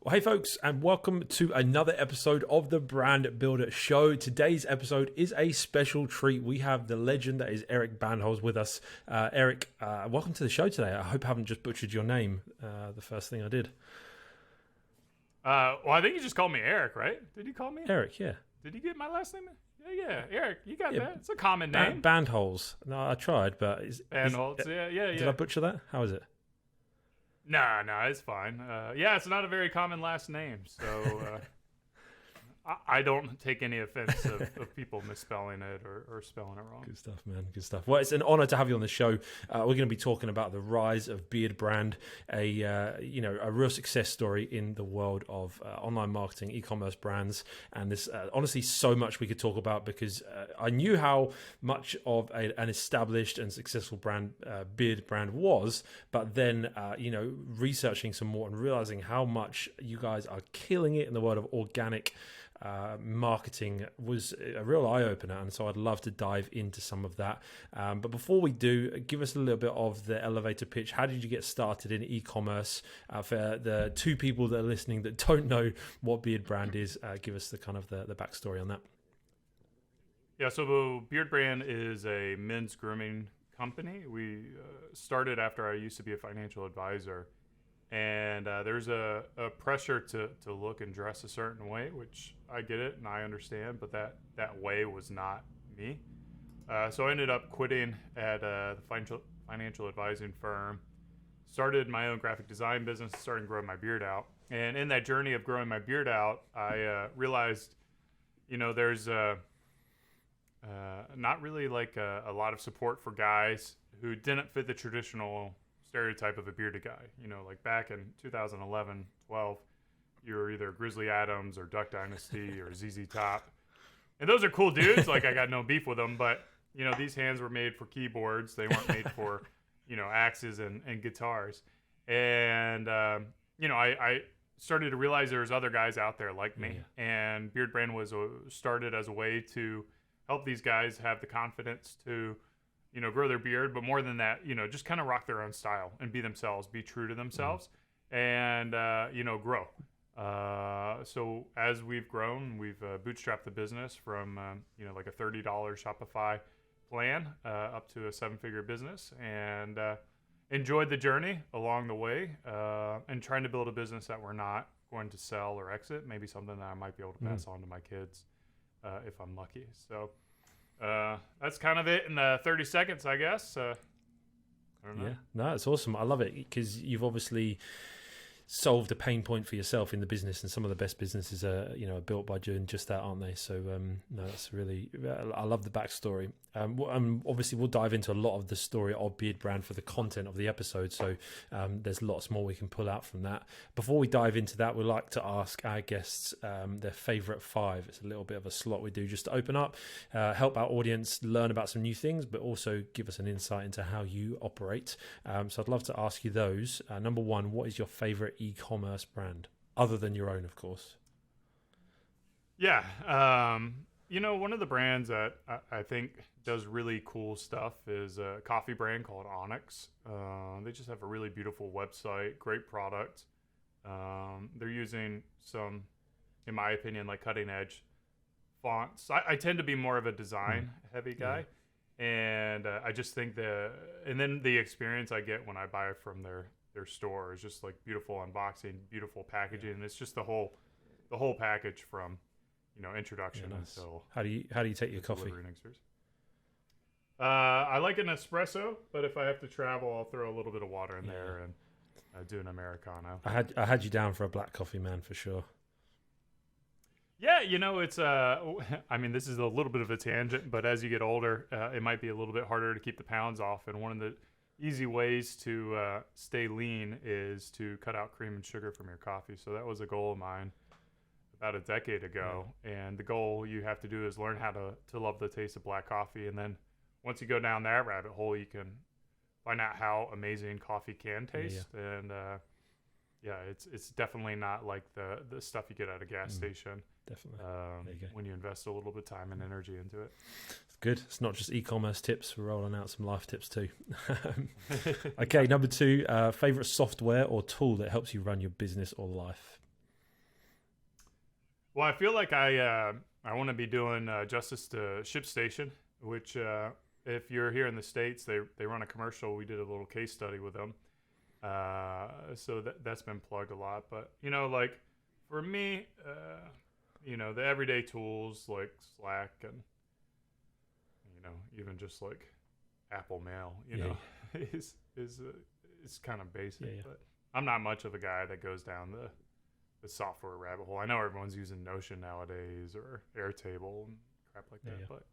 Well, hey folks, and welcome to another episode of the Brand Builder Show. Today's episode is a special treat. We have the legend that is Eric Bandholz with us. Eric, welcome to the show today. I hope I haven't just butchered your name, the first thing I did. Well, I think you just called me Eric, right? Did you call me Eric? Yeah. Did you get my last name? Yeah, Eric. You got that. It's a common name. Bandholz. No, I tried, but Bandholz. Yeah. Did I butcher that? How is it? No, it's fine. It's not a very common last name, so I don't take any offense of people misspelling it or spelling it wrong. Good stuff, man. Good stuff. Well, it's an honor to have you on the show. We're going to be talking about the rise of BeardBrand, a real success story in the world of online marketing, e-commerce brands, and there's honestly so much we could talk about because I knew how much of an established and successful brand BeardBrand was, but then researching some more and realizing how much you guys are killing it in the world of organic marketing was a real eye-opener, and so I'd love to dive into some of that. But before we do, give us a little bit of the elevator pitch. How did you get started in e-commerce? For the two people that are listening that don't know what BeardBrand is, give us the kind of the backstory on that. Yeah, so BeardBrand is a men's grooming company. We started after I used to be a financial advisor. And there's a pressure to look and dress a certain way, which I get it and I understand, but that way was not me. So I ended up quitting at the financial advising firm, started my own graphic design business, started growing my beard out. And in that journey of growing my beard out, I realized, there's not really like a lot of support for guys who didn't fit the traditional stereotype of a bearded guy. Like back in 2011, 12, you were either Grizzly Adams or Duck Dynasty or ZZ Top. And those are cool dudes. Like, I got no beef with them, but, these hands were made for keyboards. They weren't made for, axes and guitars. And, I started to realize there was other guys out there like me. Yeah. And BeardBrand was started as a way to help these guys have the confidence to grow their beard, but more than that, just kind of rock their own style and be themselves, be true to themselves, and, grow. So as we've grown, we've bootstrapped the business from, like a $30 Shopify plan up to a 7-figure business, and enjoyed the journey along the way, and trying to build a business that we're not going to sell or exit, maybe something that I might be able to pass on to my kids if I'm lucky. So that's kind of it in 30 seconds, I guess. I don't know. Yeah, no, it's awesome. I love it because you've obviously solved a pain point for yourself in the business, and some of the best businesses are built by doing just that, aren't they? So no, that's really, I love the backstory. Obviously we'll dive into a lot of the story of BeardBrand for the content of the episode, so there's lots more we can pull out from that. Before we dive into that, we like to ask our guests their favorite 5. It's a little bit of a slot we do just to open up, help our audience learn about some new things, but also give us an insight into how you operate. So I'd love to ask you those. Number 1, what is your favorite e-commerce brand, other than your own, of course? Yeah, one of the brands that I think does really cool stuff is a coffee brand called Onyx. They just have a really beautiful website, great product. They're using some, in my opinion, like cutting edge fonts. I tend to be more of a design heavy guy. Yeah. And I just think and then the experience I get when I buy from their store is just like beautiful unboxing, beautiful packaging, and it's just the whole package from introduction until. How do you take your coffee? I like an espresso, but if I have to travel, I'll throw a little bit of water in there and do an Americano. I had you down for a black coffee, man, for sure. Yeah, it's this is a little bit of a tangent, but as you get older, it might be a little bit harder to keep the pounds off, and one of the easy ways to stay lean is to cut out cream and sugar from your coffee. So that was a goal of mine about a decade ago. And the goal you have to do is learn how to love the taste of black coffee. And then once you go down that rabbit hole, you can find out how amazing coffee can taste. Yeah. And it's definitely not like the stuff you get at a gas station. Definitely. When you invest a little bit of time and energy into it. It's good. It's not just e-commerce tips. We're rolling out some life tips too. Okay, number 2, favorite software or tool that helps you run your business or life. Well, I feel like I want to be doing justice to ShipStation, which if you're here in the States, they run a commercial. We did a little case study with them, so that's been plugged a lot. But like for me, the everyday tools like Slack and even just like Apple Mail, is kind of basic. Yeah. But I'm not much of a guy that goes down the software rabbit hole. I know everyone's using Notion nowadays or Airtable and crap like that, but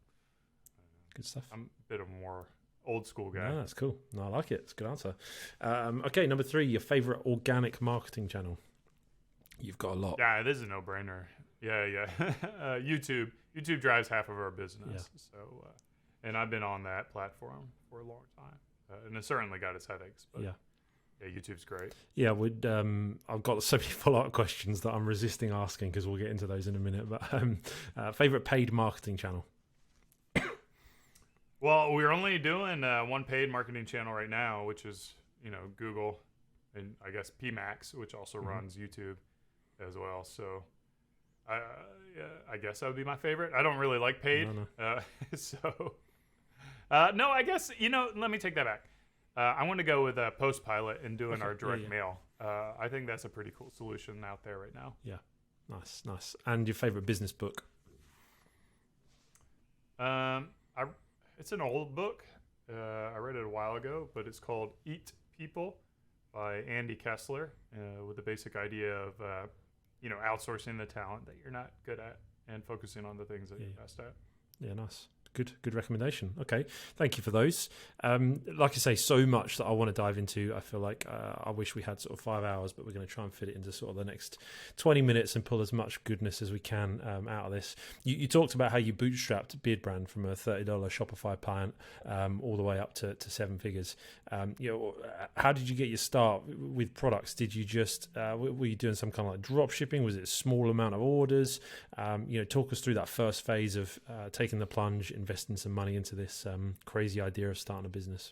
good stuff. I'm a bit of a more old school guy. No, that's cool. No, I like it. It's a good answer. Okay, number 3, your favorite organic marketing channel. You've got a lot. Yeah, it is a no-brainer. Yeah. YouTube drives half of our business. Yeah. So, and I've been on that platform for a long time, and it certainly got its headaches. But yeah, YouTube's great. Yeah, I've got so many follow-up questions that I'm resisting asking because we'll get into those in a minute. But favorite paid marketing channel? Well, we're only doing one paid marketing channel right now, which is Google, and I guess PMax, which also runs YouTube as well. So, I guess that would be my favorite. I don't really like paid, No. No, I guess let me take that back. I want to go with Postpilot and doing our direct mail. I think that's a pretty cool solution out there right now. Yeah, nice. And your favorite business book? It's an old book. I read it a while ago, but it's called Eat People by Andy Kessler, with the basic idea of outsourcing the talent that you're not good at and focusing on the things that you're best at. Yeah, nice. Good recommendation. Okay, thank you for those. Like I say, so much that I want to dive into. I feel like I wish we had sort of 5 hours, but we're going to try and fit it into sort of the next 20 minutes and pull as much goodness as we can out of this. You talked about how you bootstrapped BeardBrand from a $30 Shopify client all the way up to 7 figures. How did you get your start with products? Did you just were you doing some kind of like drop shipping? Was it a small amount of orders? Talk us through that first phase of taking the plunge, investing some money into this crazy idea of starting a business.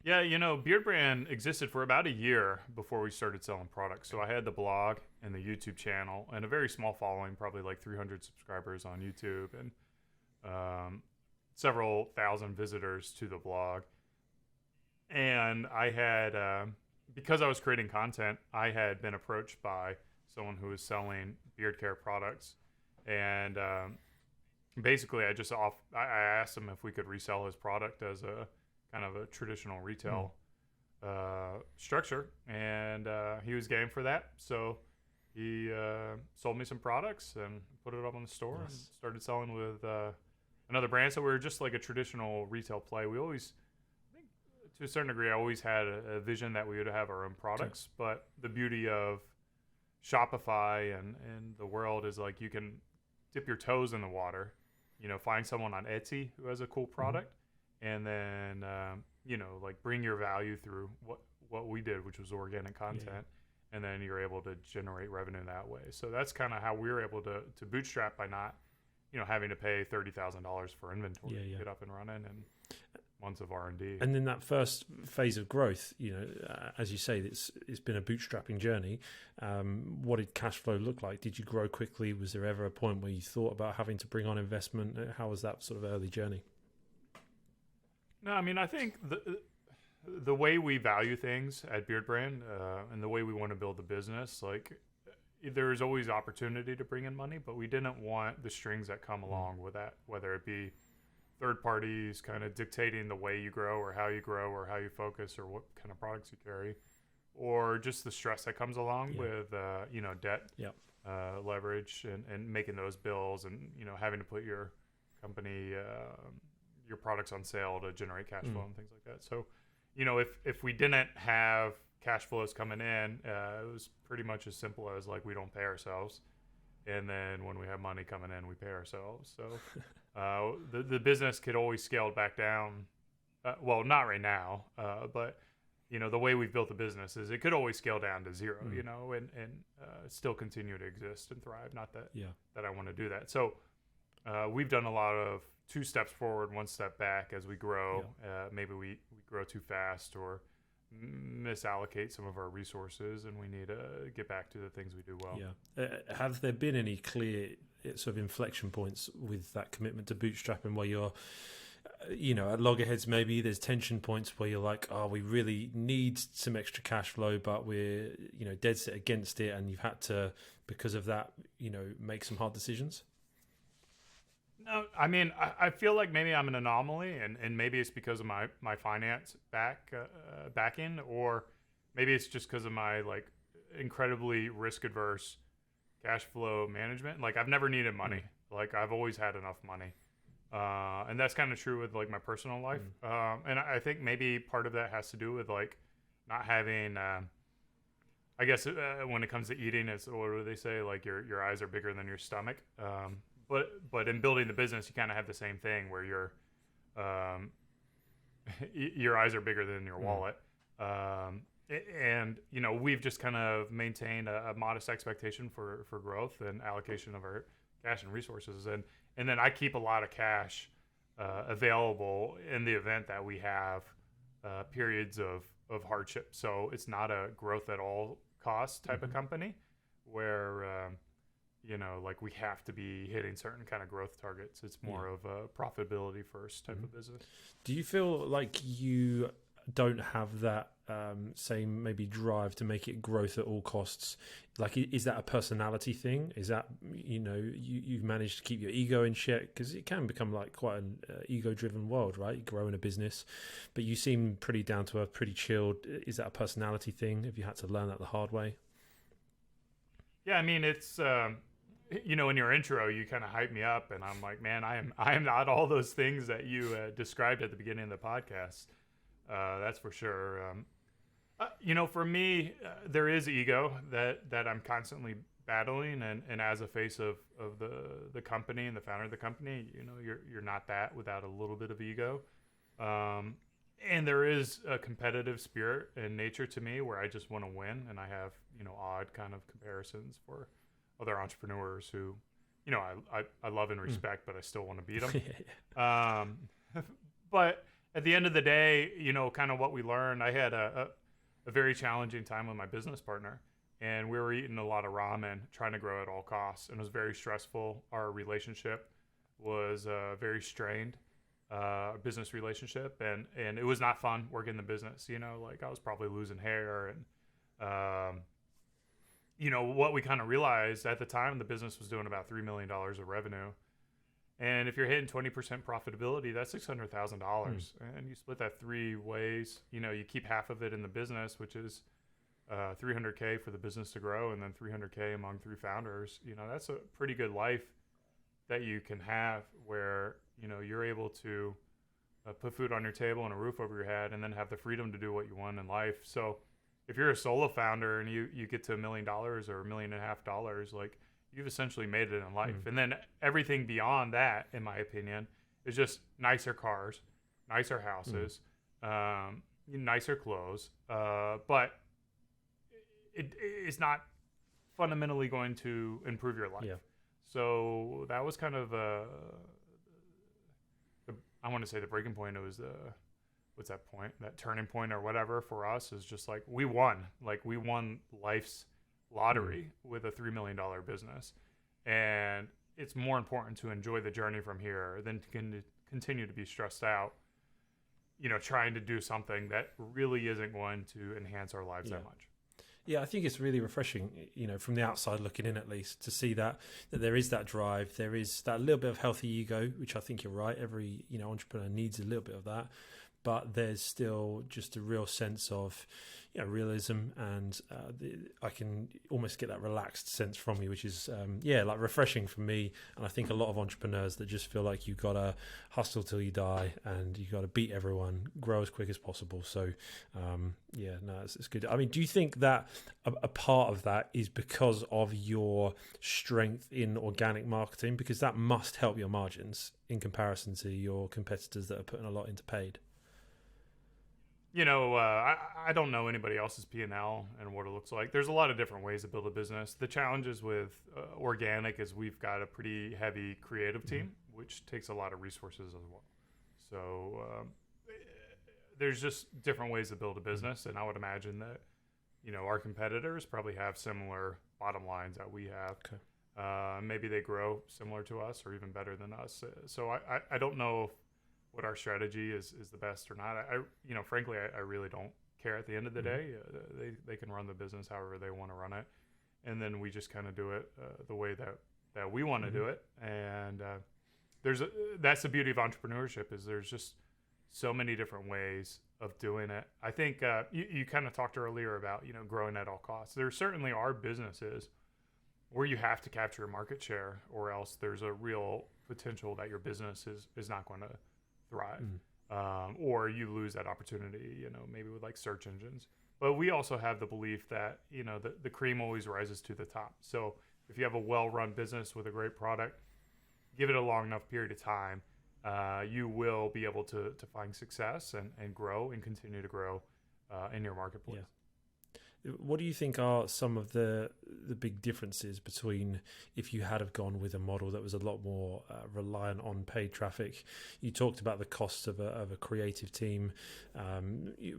Yeah, BeardBrand existed for about a year before we started selling products. So I had the blog and the YouTube channel and a very small following, probably like 300 subscribers on YouTube and several thousand visitors to the blog. And I had, because I was creating content, I had been approached by someone who was selling beard care products. And basically, I asked him if we could resell his product as a kind of a traditional retail structure, and he was game for that. So he sold me some products and put it up on the store and started selling with another brand. So we were just like a traditional retail play. We always, I think, to a certain degree, I always had a vision that we would have our own products. But the beauty of Shopify and the world is like you can dip your toes in the water. Find someone on Etsy who has a cool product, and then like bring your value through what we did, which was organic content, and then you're able to generate revenue that way. So that's kind of how we were able to bootstrap by not having to pay $30,000 for inventory to get up and running and months of R&D. And then that first phase of growth, as you say, it's been a bootstrapping journey. What did Cashflow look like? Did you grow quickly? Was there ever a point where you thought about having to bring on investment? How was that sort of early journey? No, I mean, I think the way we value things at BeardBrand and the way we want to build the business, like there's always opportunity to bring in money, but we didn't want the strings that come along with that, whether it be third parties kind of dictating the way you grow or how you focus or what kind of products you carry, or just the stress that comes along with debt, leverage and making those bills and having to put your company your products on sale to generate cash flow and things like that. So if we didn't have cash flows coming in, it was pretty much as simple as like we don't pay ourselves, and then when we have money coming in, we pay ourselves. So the business could always scale back down. Well, not right now, but the way we've built the business is it could always scale down to zero, and still continue to exist and thrive. Not that that I want to do that. So we've done a lot of 2 steps forward, 1 step back as we grow. Maybe we grow too fast, or misallocate some of our resources, and we need to get back to the things we do well. Yeah. Have there been any clear sort of inflection points with that commitment to bootstrapping where you're, at loggerheads, maybe there's tension points where you're like, oh, we really need some extra cash flow, but we're, dead set against it. And you've had to, because of that, make some hard decisions? No, I mean, I feel like maybe I'm an anomaly, and maybe it's because of my finance backing, or maybe it's just because of my like incredibly risk adverse cash flow management. Like I've never needed money. Like I've always had enough money. And that's kind of true with like my personal life. And I think maybe part of that has to do with like not having, I guess when it comes to eating, it's, what do they say? Like your eyes are bigger than your stomach. But in building the business, you kind of have the same thing where your eyes are bigger than your wallet. And we've just kind of maintained a modest expectation for growth and allocation of our cash and resources, and then I keep a lot of cash available in the event that we have periods of hardship. So it's not a growth at all cost type of company where like we have to be hitting certain kind of growth targets. It's more of a profitability first type of business. Do you feel like you don't have that same maybe drive to make it growth at all costs? Like, is that a personality thing? Is that, you've managed to keep your ego in check? Because it can become like quite an ego-driven world, right? You grow in a business, but you seem pretty down to earth, pretty chilled. Is that a personality thing? Have you had to learn that the hard way? Yeah, I mean, it's in your intro, you kind of hype me up, and I'm like, man, I am not all those things that you described at the beginning of the podcast. That's for sure. For me, there is ego that I'm constantly battling, and as a face of the company and the founder of the company, you're not that without a little bit of ego. And there is a competitive spirit and nature to me where I just want to win, and I have odd kind of comparisons for other entrepreneurs who, I love and respect, but I still want to beat them. But at the end of the day, kind of what we learned, I had a very challenging time with my business partner, and we were eating a lot of ramen, trying to grow at all costs, and it was very stressful. Our relationship was very strained, business relationship, and it was not fun working the business. Like I was probably losing hair, and what we kind of realized at the time, the business was doing about $3 million of revenue. And if you're hitting 20% profitability, that's $600,000. And you split that three ways. You keep half of it in the business, which is $300K for the business to grow, and then $300K among three founders. That's a pretty good life that you can have where, you're able to put food on your table and a roof over your head, and then have the freedom to do what you want in life. So if you're a solo founder and you get to $1 million or $1.5 million, like, you've essentially made it in life. And then everything beyond that, in my opinion, is just nicer cars, nicer houses, nicer clothes. But it's not fundamentally going to improve your life. Yeah. So that was kind of I want to say the breaking point. It was what's that point? That turning point or whatever for us is just like we won. Like we won life's lottery with a $3 million business, and it's more important to enjoy the journey from here than to continue to be stressed out, trying to do something that really isn't going to enhance our lives that much. Yeah, I think it's really refreshing, from the outside looking in, at least, to see that there is that drive, there is that little bit of healthy ego, which I think you're right. Every entrepreneur needs a little bit of that, but there's still just a real sense of realism, and I can almost get that relaxed sense from you, which is like refreshing for me. And I think a lot of entrepreneurs that just feel like you've got to hustle till you die and you've got to beat everyone, grow as quick as possible. So it's good. I mean, do you think that a part of that is because of your strength in organic marketing, because that must help your margins in comparison to your competitors that are putting a lot into paid? I don't know anybody else's P&L and what it looks like. There's a lot of different ways to build a business. The challenges with organic is we've got a pretty heavy creative team, which takes a lot of resources as well. So there's just different ways to build a business, and I would imagine that, you know, our competitors probably have similar bottom lines that we have. Okay. Maybe they grow similar to us or even better than us. So I don't know what our strategy is the best or not. You know, frankly, I really don't care at the end of the day. They can run the business however they want to run it, and then we just kind of do it the way that we want to do it. And that's the beauty of entrepreneurship, is there's just so many different ways of doing it. I think you kind of talked earlier about, you know, growing at all costs. There certainly are businesses where you have to capture market share, or else there's a real potential that your business is not going to thrive, or you lose that opportunity, you know, maybe with like search engines. But we also have the belief that, you know, the cream always rises to the top. So if you have a well-run business with a great product, give it a long enough period of time, you will be able to find success and grow and continue to grow in your marketplace. Yeah. What do you think are some of the big differences between if you had have gone with a model that was a lot more reliant on paid traffic? You talked about the cost of a creative team,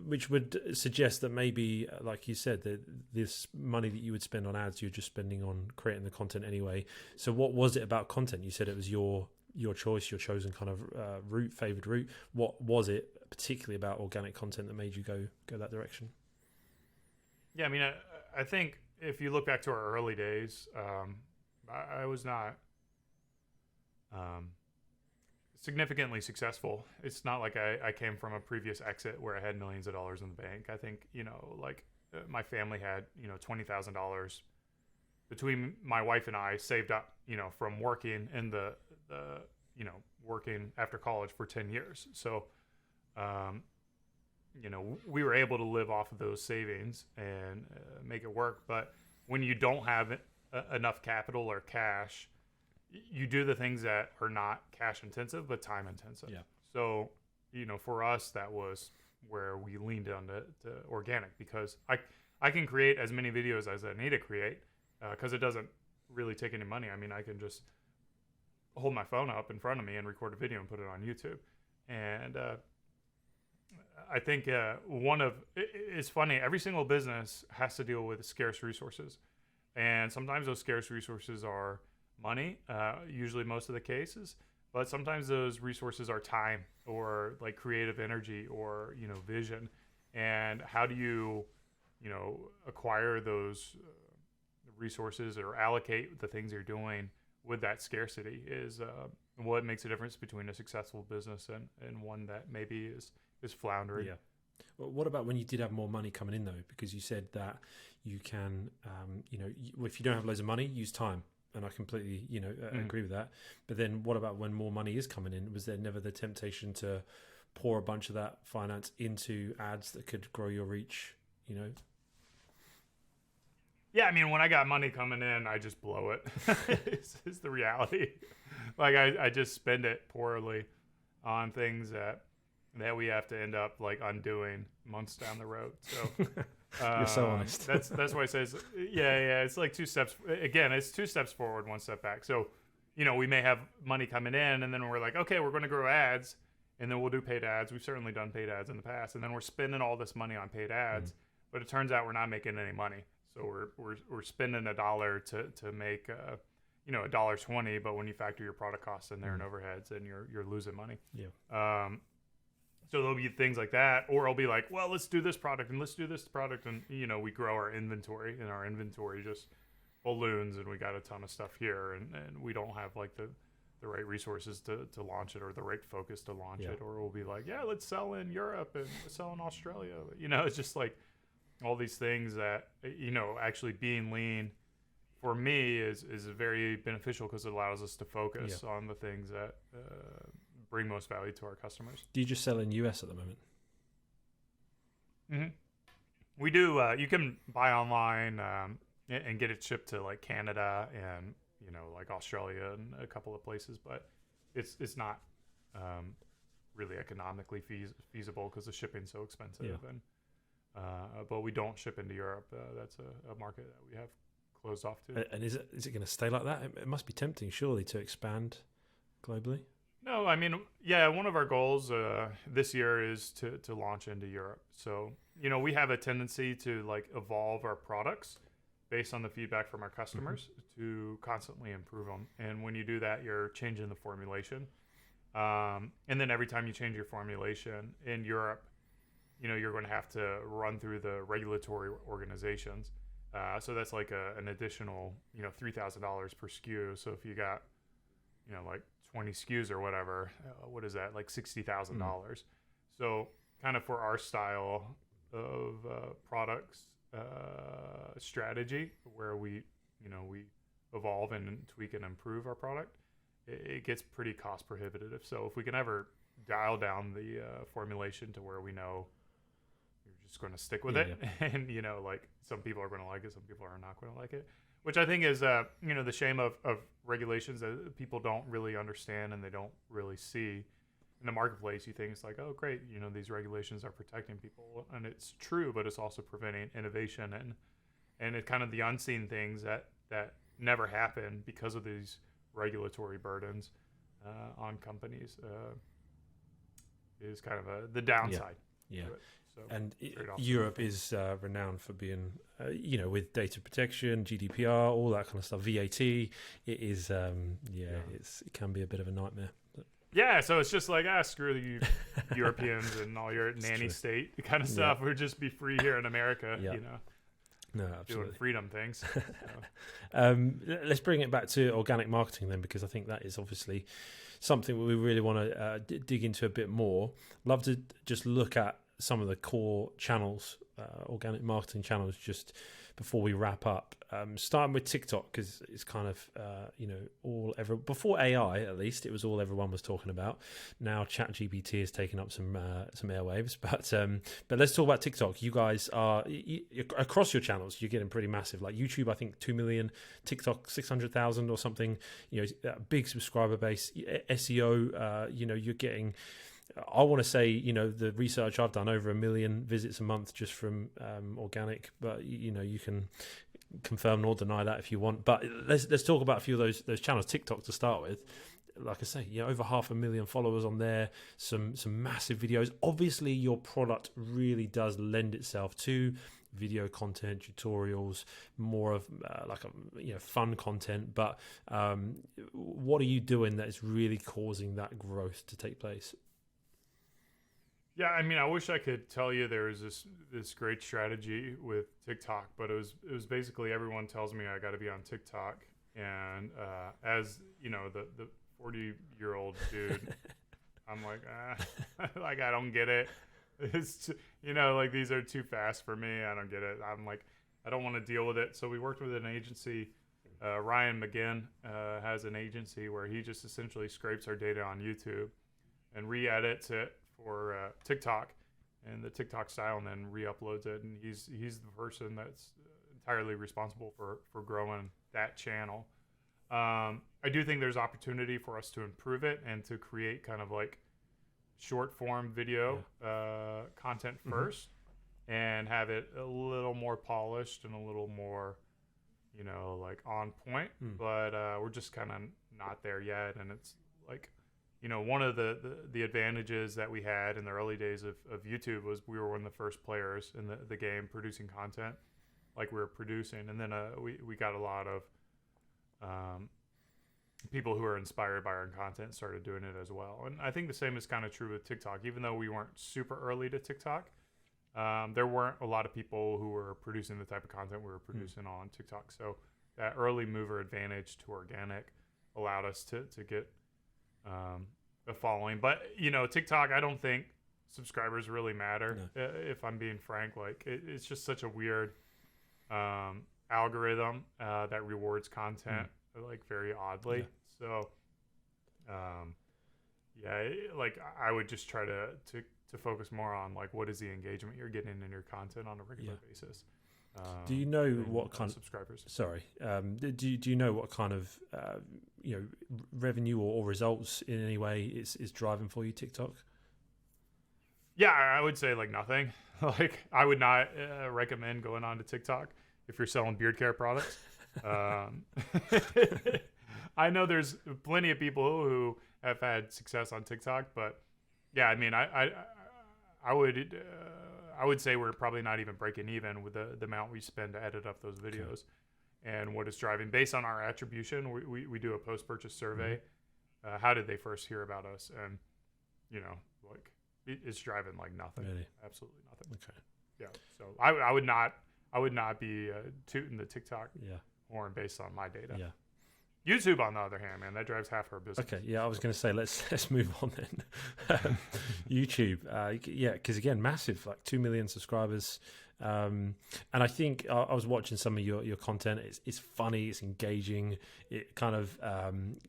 which would suggest that maybe, like you said, that this money that you would spend on ads, you're just spending on creating the content anyway. So what was it about content? You said it was your choice, your chosen kind of favored route. What was it particularly about organic content that made you go that direction? Yeah, I mean, I think if you look back to our early days, I was not significantly successful. It's not like I came from a previous exit where I had millions of dollars in the bank. I think, you know, like my family had, you know, $20,000 between my wife and I saved up, you know, from working in the you know, working after college for 10 years. So, you know, we were able to live off of those savings and make it work. But when you don't have enough capital or cash, you do the things that are not cash intensive, but time intensive. Yeah. So, you know, for us, that was where we leaned on to organic, because I can create as many videos as I need to create, because it doesn't really take any money. I mean, I can just hold my phone up in front of me and record a video and put it on YouTube. And I think it's funny, every single business has to deal with scarce resources. And sometimes those scarce resources are money, usually most of the cases, but sometimes those resources are time or like creative energy or, you know, vision. And how do you, you know, acquire those resources or allocate the things you're doing with that scarcity is what makes a difference between a successful business and one that maybe is floundering. Yeah. Well, what about when you did have more money coming in, though? Because you said that you can, you know, if you don't have loads of money, use time. And I completely, you know, agree with that. But then what about when more money is coming in? Was there never the temptation to pour a bunch of that finance into ads that could grow your reach, you know? Yeah, I mean, when I got money coming in, I just blow it. It's the reality. Like, I just spend it poorly on things that we have to end up like undoing months down the road. So you're so honest. that's why I say it's like two steps. Again, it's 2 steps forward, 1 step back. So, you know, we may have money coming in, and then we're like, okay, we're going to grow ads, and then we'll do paid ads. We've certainly done paid ads in the past, and then we're spending all this money on paid ads, but it turns out we're not making any money. So we're spending $1 to make you know, $1.20, but when you factor your product costs in there and overheads, then you're losing money. Yeah. So there'll be things like that, or I'll be like, well, let's do this product and let's do this product, and you know, we grow our inventory, and our inventory just balloons, and we got a ton of stuff here, and we don't have like the right resources to launch it, or the right focus to launch it, or we'll be like, yeah, let's sell in Europe and sell in Australia. You know, it's just like all these things that, you know, actually being lean for me is very beneficial, because it allows us to focus on the things that bring most value to our customers. Do you just sell in US at the moment? Mm-hmm. We do. You can buy online and get it shipped to like Canada and, you know, like Australia and a couple of places, but it's not really economically feasible because the shipping's so expensive. Yeah. And but we don't ship into Europe. That's a market that we have closed off to. And is it going to stay like that? It must be tempting, surely, to expand globally. No, I mean, yeah, one of our goals this year is to launch into Europe. So, we have a tendency to like evolve our products based on the feedback from our customers to constantly improve them. And when you do that, you're changing the formulation. And then every time you change your formulation in Europe, you're going to have to run through the regulatory organizations. So that's like an additional, $3,000 per SKU. So if you got, like 20 SKUs or whatever, what is that? Like $60,000. So kind of for our style of products strategy, where we evolve and tweak and improve our product, it gets pretty cost prohibitive. So if we can ever dial down the formulation to where we know you're just going to stick with it, and like some people are going to like it, some people are not going to like it, which I think is the shame of regulations that people don't really understand and they don't really see in the marketplace. You think it's like, oh great, these regulations are protecting people, and it's true, but it's also preventing innovation and it kind of the unseen things that never happen because of these regulatory burdens on companies is kind of the downside. Yeah. So and Europe is renowned for being, with data protection, GDPR, all that kind of stuff, VAT. It is, it can be a bit of a nightmare. But. Yeah, so it's just like, screw you Europeans and all your nanny state kind of stuff. We'll just be free here in America, No, absolutely. Doing freedom things. So. Let's bring it back to organic marketing then, because I think that is obviously something we really want to dig into a bit more. Love to just look at some of the core channels, organic marketing channels, just before we wrap up. Starting with TickTock, because it's kind of before AI, at least it was all everyone was talking about. Now ChatGPT has taken up some airwaves, but let's talk about TikTok. You guys are across your channels, you're getting pretty massive. Like YouTube, I think 2 million, TikTok 600,000 or something. Big subscriber base. SEO, you're getting. I want to say, the research I've done, over 1 million visits a month just from organic, but you can confirm nor deny that if you want. But let's talk about a few of those channels. TikTok to start with, like I say, over 500,000 followers on there, some massive videos. Obviously, your product really does lend itself to video content, tutorials, more of fun content. But what are you doing that is really causing that growth to take place? Yeah, I mean, I wish I could tell you there was this great strategy with TikTok, but it was basically everyone tells me I got to be on TikTok, and as the 40-year-old dude, I'm like, like I don't get it. It's like these are too fast for me. I don't get it. I'm like, I don't want to deal with it. So we worked with an agency. Ryan McGinn has an agency where he just essentially scrapes our data on YouTube and re-edits it for TikTok and the TikTok style, and then re-uploads it. And he's the person that's entirely responsible for growing that channel. I do think there's opportunity for us to improve it and to create kind of like short form video content first, and have it a little more polished and a little more, like on point. But we're just kind of not there yet. And it's like, one of the advantages that we had in the early days of YouTube was we were one of the first players in the game producing content like we were producing. And then we got a lot of people who are inspired by our content started doing it as well. And I think the same is kind of true with TikTok. Even though we weren't super early to TikTok, there weren't a lot of people who were producing the type of content we were producing on TikTok. So that early mover advantage to organic allowed us to get a following. But TikTok, I don't think subscribers really matter. If I'm being frank, like it's just such a weird algorithm that rewards content like very oddly. So like I would just try to focus more on like what is the engagement you're getting in your content on a regular basis. Do you know what kind of subscribers? Sorry, do you know what kind of revenue or results in any way is driving for you, TikTok? Yeah, I would say like nothing. Like I would not recommend going on to TikTok if you're selling beard care products. I know there's plenty of people who have had success on TikTok. But yeah, I mean, I would say we're probably not even breaking even with the amount we spend to edit up those videos. And what is driving, based on our attribution, we do a post-purchase survey. How did they first hear about us? And, like, it's driving like nothing. Really? Absolutely nothing. Okay. Yeah. So I would not be tooting the TikTok horn based on my data. Yeah. YouTube, on the other hand, man, that drives half our business. Okay, yeah, I was going to say let's move on then. YouTube, because again, massive, like 2 million subscribers, and I think I was watching some of your content. It's funny, it's engaging, it kind of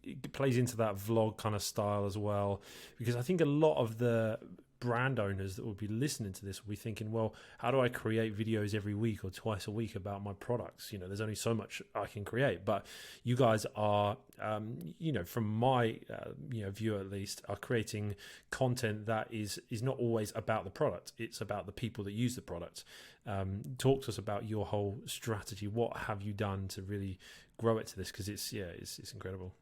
it plays into that vlog kind of style as well. Because I think a lot of the brand owners that will be listening to this will be thinking, well, how do I create videos every week or twice a week about my products? There's only so much I can create, but you guys are, from my, view at least, are creating content that is not always about the product. It's about the people that use the product. Talk to us about your whole strategy. What have you done to really grow it to this? Because it's incredible.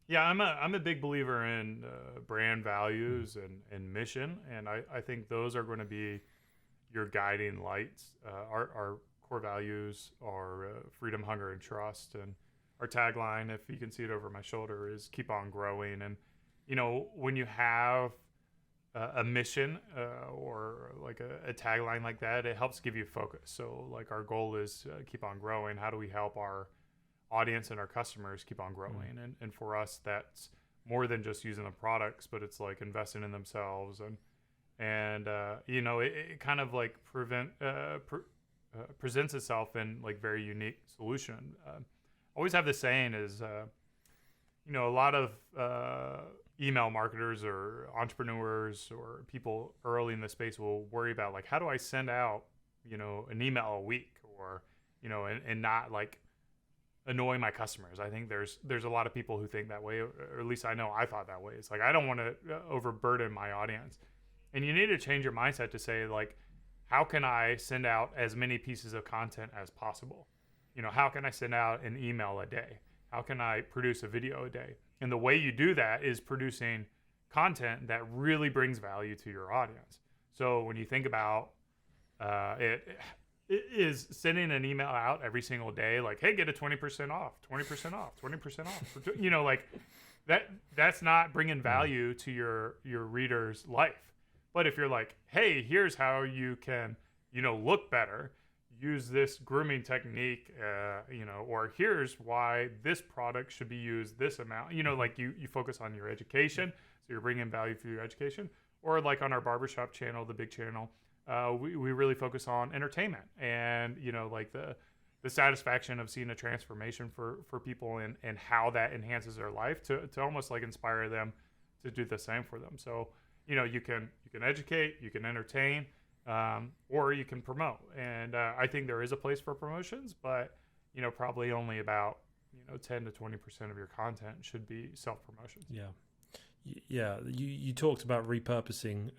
Yeah, I'm a big believer in brand values and mission, and I think those are going to be your guiding lights. Our core values are freedom, hunger, and trust, and our tagline, if you can see it over my shoulder, is keep on growing. And when you have a mission or like a tagline like that, it helps give you focus. So like our goal is keep on growing. How do we help our audience and our customers keep on growing? And for us, that's more than just using the products, but it's like investing in themselves and it kind of like presents itself in like very unique solution. Always have the saying is a lot of email marketers or entrepreneurs or people early in the space will worry about like, how do I send out an email a week, or and not like annoy my customers. I think there's a lot of people who think that way, or at least I know I thought that way. It's like, I don't want to overburden my audience. And you need to change your mindset to say, like, how can I send out as many pieces of content as possible? How can I send out an email a day? How can I produce a video a day? And the way you do that is producing content that really brings value to your audience. So when you think about it is sending an email out every single day, like, hey, get a 20% off, 20% off, 20% off. Like that's not bringing value to your reader's life. But if you're like, hey, here's how you can, look better, use this grooming technique, or here's why this product should be used this amount, like you focus on your education. So you're bringing value through your education. Or like on our barbershop channel, the big channel, we really focus on entertainment and, like the satisfaction of seeing a transformation for people and how that enhances their life to almost like inspire them to do the same for them. So, you can educate, you can entertain, or you can promote. And I think there is a place for promotions, but, probably only about, 10 to 20% of your content should be self-promotions. Yeah. Yeah, you talked about repurposing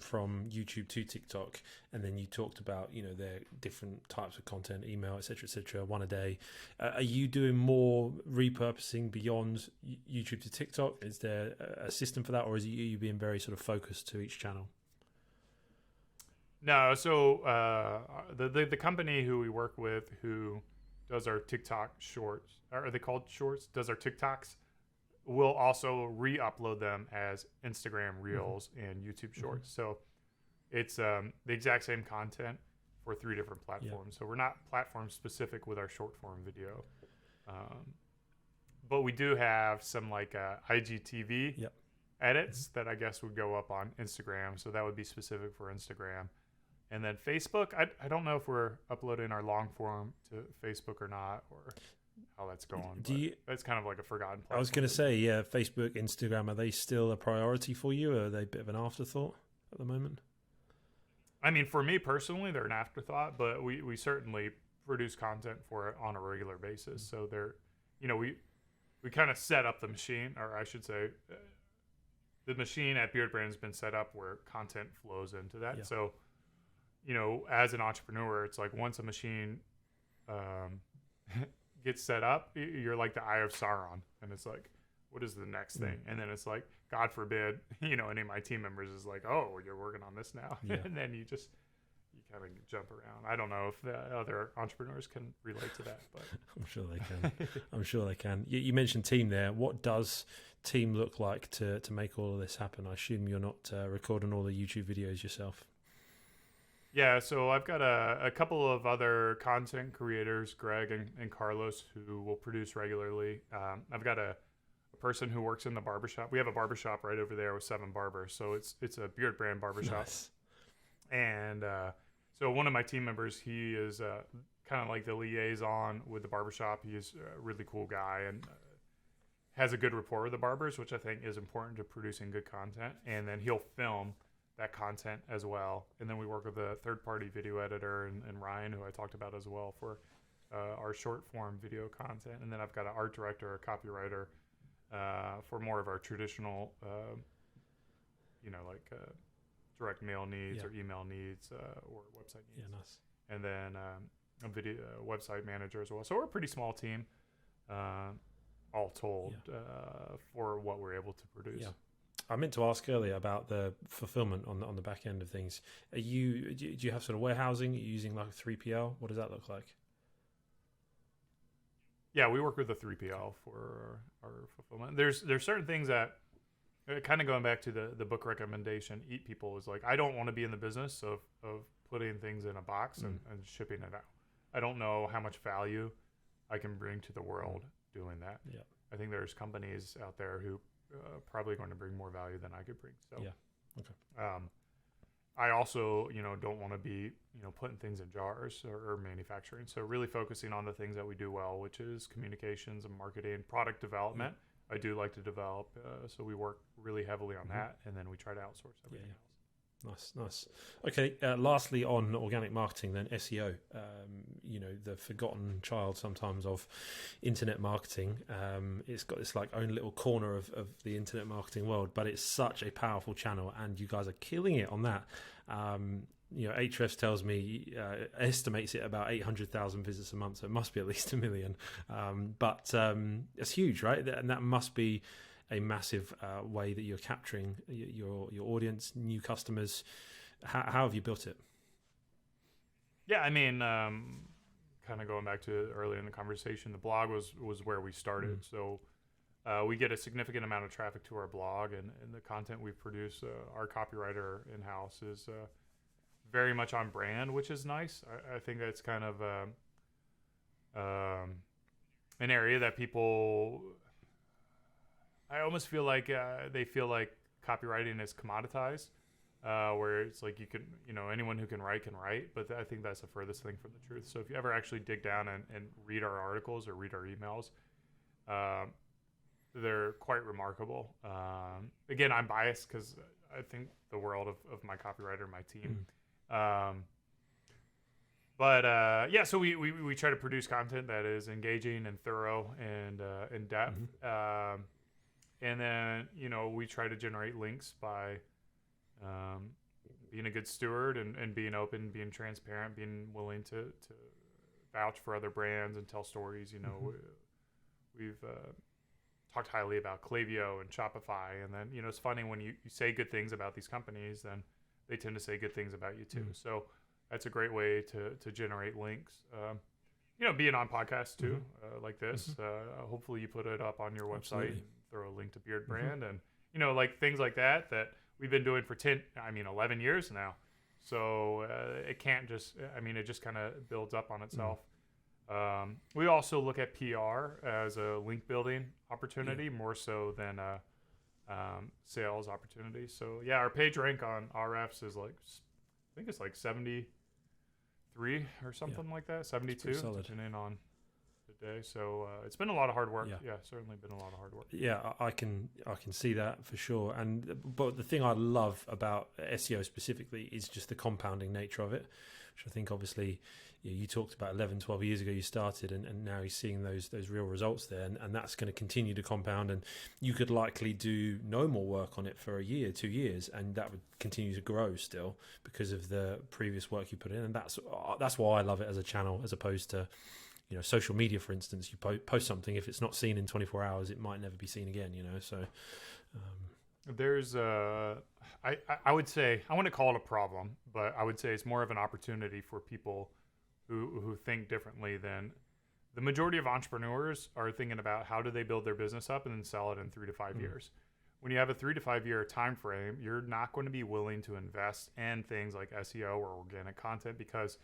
from YouTube to TikTok, and then you talked about their different types of content, email, etc., one a day. Are you doing more repurposing beyond YouTube to TikTok? Is there a system for that, or is you being very sort of focused to each channel? No, so the company who we work with, who does our TikTok shorts, are they called shorts? Does our TikToks? We'll also re-upload them as Instagram Reels and YouTube Shorts. So it's the exact same content for 3 different platforms. So we're not platform specific with our short form video. But we do have some like IGTV edits that I guess would go up on Instagram. So that would be specific for Instagram. And then Facebook, I don't know if we're uploading our long form to Facebook or not, or how that's going. That's kind of like a forgotten platform. I was going to say, Facebook, Instagram, are they still a priority for you, or are they a bit of an afterthought at the moment? I mean, for me personally, they're an afterthought, but we certainly produce content for it on a regular basis. So they're, we kind of set up the machine, or I should say, the machine at BeardBrand's has been set up where content flows into that. Yeah. So, as an entrepreneur, it's like once a machine gets set up, you're like the Eye of Sauron, and it's like what is the next thing? And then it's like, God forbid, you know, any of my team members is like, oh, you're working on this now. And then you kind of jump around. I don't know if the other entrepreneurs can relate to that, but I'm sure they can. I'm sure they can. You mentioned team there. What does team look like to make all of this happen? I assume you're not recording all the YouTube videos yourself. Yeah, so I've got a couple of other content creators, Greg and Carlos, who will produce regularly. I've got a person who works in the barbershop. We have a barbershop right over there with 7 barbers, so it's a Beard Brand barbershop. Nice. And so one of my team members, he is kind of like the liaison with the barbershop. He is a really cool guy and has a good rapport with the barbers, which I think is important to producing good content. And then he'll film that content as well. And then we work with a third-party video editor and Ryan, who I talked about as well, for our short-form video content. And then I've got an art director, a copywriter, for more of our traditional, like direct mail needs or email needs or website needs. Yeah, nice. And then a video website manager as well. So we're a pretty small team, all told, for what we're able to produce. Yeah. I meant to ask earlier about the fulfillment on the back end of things. Do you have sort of warehousing? Are you using like a 3PL? What does that look like? Yeah, we work with a 3PL for our fulfillment. There's certain things that, kind of going back to the book recommendation, Eat People is like, I don't want to be in the business of putting things in a box and shipping it out. I don't know how much value I can bring to the world doing that. Yeah. I think there's companies out there who probably going to bring more value than I could bring. So I also, don't want to be, putting things in jars or manufacturing. So really focusing on the things that we do well, which is communications and marketing, product development. I do like to develop, so we work really heavily on that, and then we try to outsource everything else. Nice. Okay, lastly on organic marketing, then SEO, the forgotten child sometimes of internet marketing. It's got this like own little corner of the internet marketing world, but it's such a powerful channel, and you guys are killing it on that. Ahrefs tells me, estimates it about 800,000 visits a month, so it must be at least 1 million. But it's huge, right? And that must be a massive way that you're capturing your audience, new customers. How have you built it? Yeah, I mean, kind of going back to earlier in the conversation, the blog was where we started. So we get a significant amount of traffic to our blog, and the content we produce, our copywriter in-house is very much on brand, which is nice. I think that's kind of an area that people... I almost feel like they feel like copywriting is commoditized, where it's like you can, anyone who can write, but I think that's the furthest thing from the truth. So if you ever actually dig down and read our articles or read our emails, they're quite remarkable. Again, I'm biased because I think the world of my copywriter, my team. So we try to produce content that is engaging and thorough and in depth. And then, we try to generate links by being a good steward and being open, being transparent, being willing to vouch for other brands and tell stories. We've talked highly about Klaviyo and Shopify. And then, it's funny when you say good things about these companies, then they tend to say good things about you too. So that's a great way to generate links. Being on podcasts too, like this. Hopefully you put it up on your website. Absolutely. Throw a link to Beard Brand and, like things like that we've been doing for 11 years now. So it can't just, it just kind of builds up on itself. We also look at PR as a link building opportunity more so than a sales opportunity. So yeah, our page rank on Ahrefs is like, I think it's like 73 or something like that, 72, depending on the day. So it's been a lot of hard work. Yeah, certainly been a lot of hard work. Yeah, I can see that for sure. But the thing I love about SEO specifically is just the compounding nature of it, which I think obviously you talked about 11, 12 years ago you started, and now you're seeing those real results there, and that's going to continue to compound, and you could likely do no more work on it for a year, 2 years, and that would continue to grow still because of the previous work you put in. And that's why I love it as a channel, as opposed to social media, for instance, you post something, if it's not seen in 24 hours, it might never be seen again, so there's I would say, I wouldn't call it a problem, but I would say it's more of an opportunity for people who think differently than the majority of entrepreneurs are thinking about. How do they build their business up and then sell it in 3 to 5 years? When you have a 3 to 5 year time frame, you're not going to be willing to invest in things like SEO or organic content, because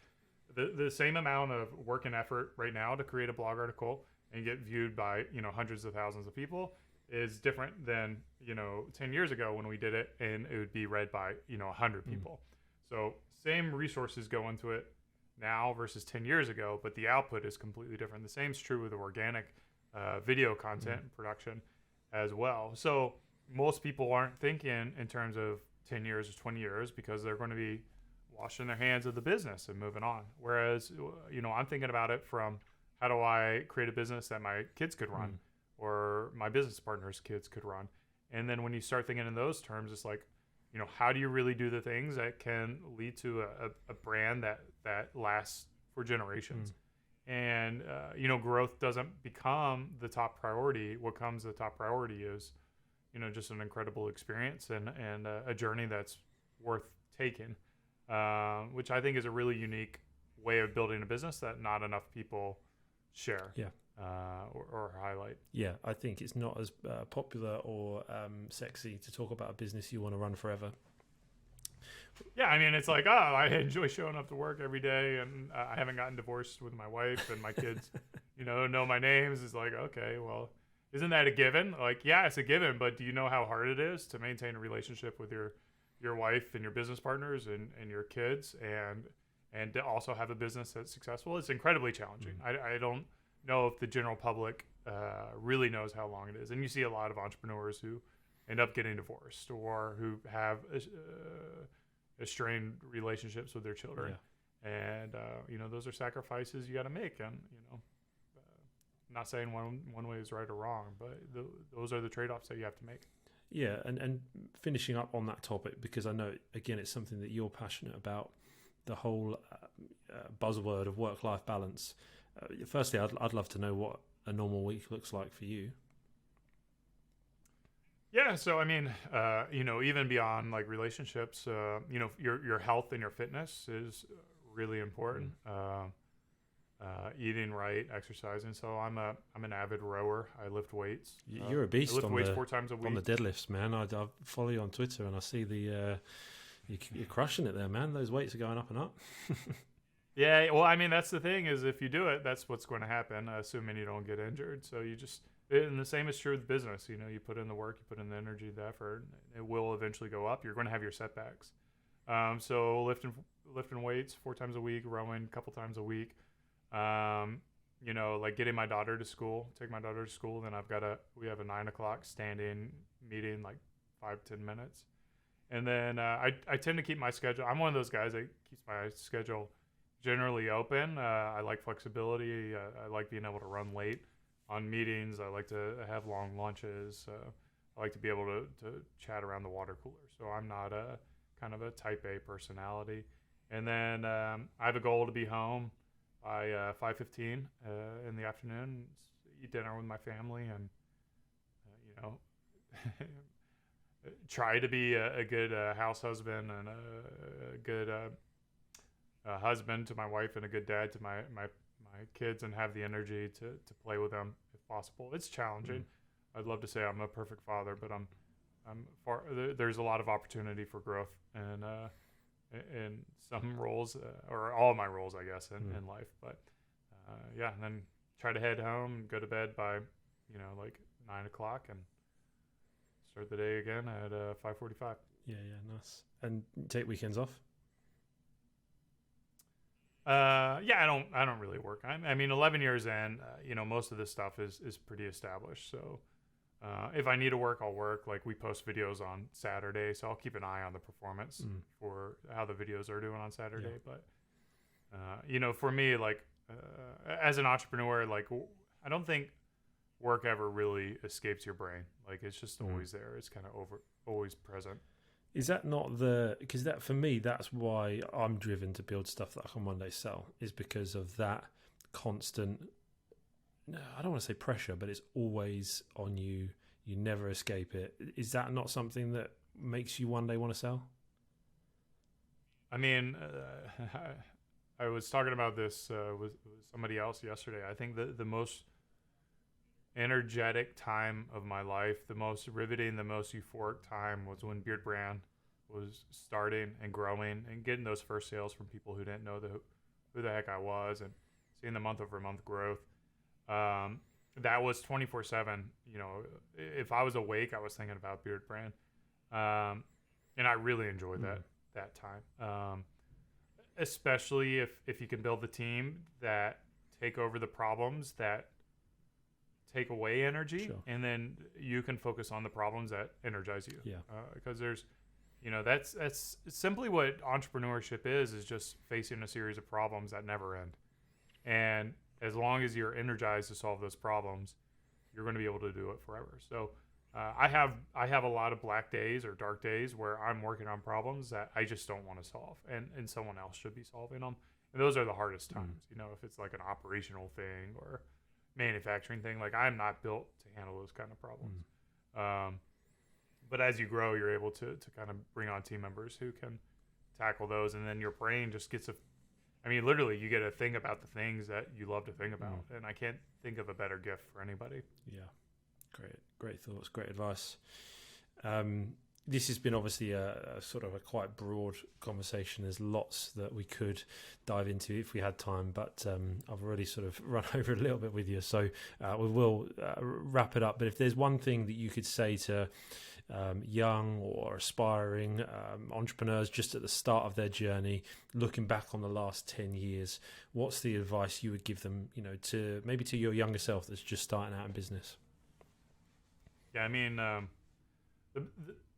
the same amount of work and effort right now to create a blog article and get viewed by hundreds of thousands of people is different than 10 years ago when we did it and it would be read by 100 people. So same resources go into it now versus 10 years ago, but the output is completely different. The same is true with organic video content production as well. So most people aren't thinking in terms of 10 years or 20 years, because they're going to be washing their hands of the business and moving on. Whereas, I'm thinking about it from, how do I create a business that my kids could run or my business partner's kids could run? And then when you start thinking in those terms, it's like, how do you really do the things that can lead to a brand that lasts for generations? And, growth doesn't become the top priority. What comes the top priority is, just an incredible experience and a journey that's worth taking, which I think is a really unique way of building a business that not enough people share. Or highlight. Yeah, I think it's not as popular or sexy to talk about a business you want to run forever. Yeah, I mean, it's like, I enjoy showing up to work every day, and I haven't gotten divorced with my wife, and my kids, know my names. It's like, okay, well, isn't that a given? Like, yeah, it's a given, but do you know how hard it is to maintain a relationship with your wife and your business partners and your kids, and to also have a business that's successful? It's incredibly challenging. I don't know if the general public really knows how long it is. And you see a lot of entrepreneurs who end up getting divorced or who have strained relationships with their children. And, those are sacrifices you got to make. And, I'm not saying one way is right or wrong, but those are the trade-offs that you have to make. Yeah, and finishing up on that topic, because I know, again, it's something that you're passionate about, the whole buzzword of work-life balance. Firstly, I'd love to know what a normal week looks like for you. Yeah, so I mean, even beyond like relationships, your health and your fitness is really important. Eating right, exercising. So I'm an avid rower. I lift weights. You're a beast. I lift weights 4 times a week on the deadlifts, man. I follow you on Twitter and I see you're crushing it there, man. Those weights are going up and up. Yeah, well, I mean, that's the thing, is if you do it, that's what's going to happen, assuming you don't get injured. So and the same is true with business. You put in the work, you put in the energy, the effort, it will eventually go up. You're going to have your setbacks. So lifting weights 4 times a week, rowing a couple times a week. Like getting my daughter to school, take my daughter to school. Then we have a 9 o'clock standing meeting, like 5-10 minutes. And then I tend to keep my schedule. I'm one of those guys that keeps my schedule generally open. I like flexibility. I like being able to run late on meetings. I like to have long lunches. I like to be able to chat around the water cooler. So I'm not a kind of a type A personality. And then I have a goal to be home by 5:15 in the afternoon, eat dinner with my family, and try to be a good house husband and a good husband to my wife and a good dad to my kids, and have the energy to play with them if possible. It's challenging. I'd love to say I'm a perfect father, but I'm far. There's a lot of opportunity for growth and in some roles, or all my roles, I guess, in life. But and then try to head home, go to bed by like 9 o'clock, and start the day again at 5:45. Yeah, nice. And take weekends off? I don't really work. I mean, 11 years in, most of this stuff is pretty established. So if I need to work, I'll work. Like, we post videos on Saturday, so I'll keep an eye on the performance for how the videos are doing on Saturday. But for me, like as an entrepreneur, like I don't think work ever really escapes your brain. Like, it's just always there. It's kind of always present. Is that not because that, for me, that's why I'm driven to build stuff that I can one day sell, is because of that constant, no, I don't want to say pressure, but it's always on you. You never escape it. Is that not something that makes you one day want to sell? I mean, I was talking about this with somebody else yesterday. I think the most energetic time of my life, the most riveting, the most euphoric time was when BeardBrand was starting and growing and getting those first sales from people who didn't know who the heck I was, and seeing the month-over-month growth. That was 24/7. You know, if I was awake, I was thinking about BeardBrand, and I really enjoyed that time. Especially if you can build the team that take over the problems that take away energy, Sure. and then you can focus on the problems that energize you. Yeah. Because there's, that's simply what entrepreneurship is just facing a series of problems that never end. And as long as you're energized to solve those problems, you're going to be able to do it forever. So I have a lot of black days or dark days where I'm working on problems that I just don't want to solve, and someone else should be solving them. And those are the hardest times. If it's like an operational thing or manufacturing thing, like I'm not built to handle those kind of problems. But as you grow, you're able to kind of bring on team members who can tackle those, and then your brain just gets literally you get to think about the things that you love to think about. And I can't think of a better gift for anybody. Yeah. Great thoughts, great advice. This has been obviously a sort of a quite broad conversation. There's lots that we could dive into if we had time, but I've already sort of run over a little bit with you, so we will wrap it up. But if there's one thing that you could say to young or aspiring entrepreneurs just at the start of their journey, looking back on the last 10 years, what's the advice you would give them, to maybe to your younger self that's just starting out in business? Yeah, I mean,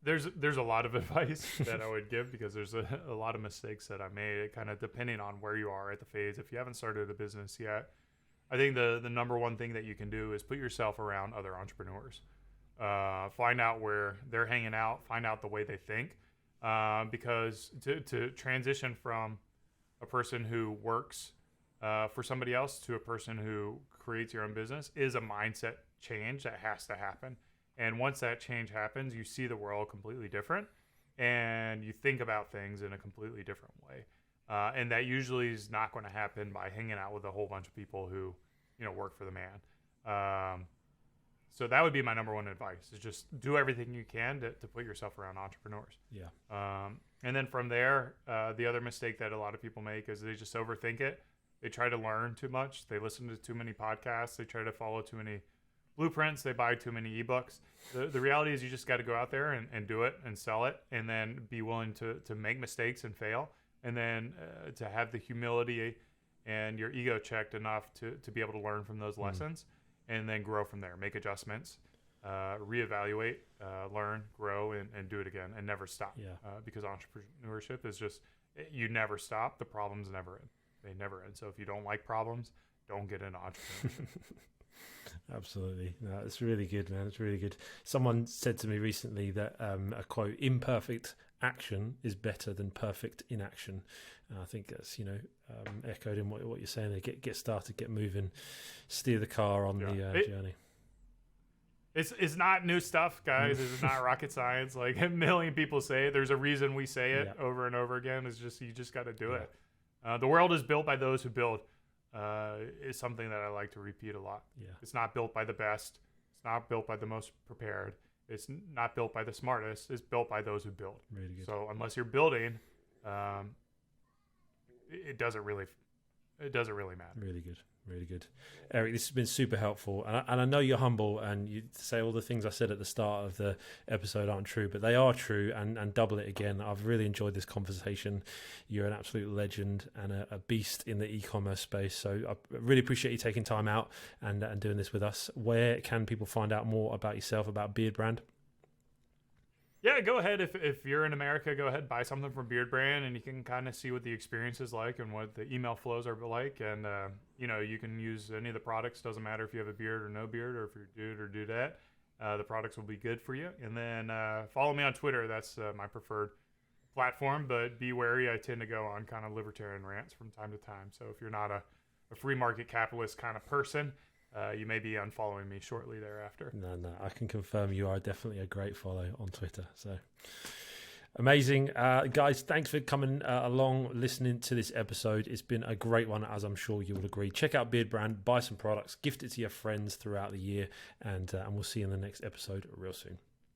there's a lot of advice that I would give, because there's a lot of mistakes that I made, kind of depending on where you are at the phase. If you haven't started a business yet, I think the number one thing that you can do is put yourself around other entrepreneurs. Find out where they're hanging out, find out the way they think, because to transition from a person who works for somebody else to a person who creates your own business is a mindset change that has to happen. And once that change happens, you see the world completely different, and you think about things in a completely different way. And that usually is not going to happen by hanging out with a whole bunch of people who, work for the man. So that would be my number one advice, is just do everything you can to put yourself around entrepreneurs. Yeah. And then from there, the other mistake that a lot of people make is they just overthink it. They try to learn too much. They listen to too many podcasts. They try to follow too many blueprints. They buy too many ebooks. The reality is you just got to go out there and do it and sell it, and then be willing to make mistakes and fail, and then to have the humility and your ego checked enough to be able to learn from those lessons, and then grow from there, make adjustments, reevaluate, learn, grow, and do it again, and never stop. Yeah. Because entrepreneurship is just, you never stop. The problems never end. They never end. So if you don't like problems, don't get into entrepreneurship. Absolutely. No, it's really good, man. It's really good. Someone said to me recently that a quote, imperfect action is better than perfect inaction. And I think that's, echoed in what you're saying there. Get started, get moving, steer the car on the journey. It's not new stuff, guys. It's not rocket science. Like a million people say it. There's a reason we say it over and over again. It's just, you just got to do it. The world is built by those who build. Is something that I like to repeat a lot. Yeah. It's not built by the best. It's not built by the most prepared. It's not built by the smartest. It's built by those who build. Really good. So unless you're building, it doesn't really matter. Really good. Really good. Eric, this has been super helpful. And I know you're humble, and you say all the things I said at the start of the episode aren't true, but they are true, and double it again. I've really enjoyed this conversation. You're an absolute legend and a beast in the e-commerce space. So I really appreciate you taking time out and doing this with us. Where can people find out more about yourself, about BeardBrand? Yeah, go ahead. If you're in America, go ahead, buy something from BeardBrand, and you can kind of see what the experience is like and what the email flows are like. And, you can use any of the products. Doesn't matter if you have a beard or no beard, or if you're dude or dudette. The products will be good for you. And then follow me on Twitter. That's my preferred platform. But be wary. I tend to go on kind of libertarian rants from time to time. So if you're not a a free market capitalist kind of person, you may be unfollowing me shortly thereafter. No, I can confirm you are definitely a great follow on Twitter. So amazing. Guys, thanks for coming along, listening to this episode. It's been a great one, as I'm sure you will agree. Check out Beard Brand, buy some products, gift it to your friends throughout the year, and we'll see you in the next episode real soon.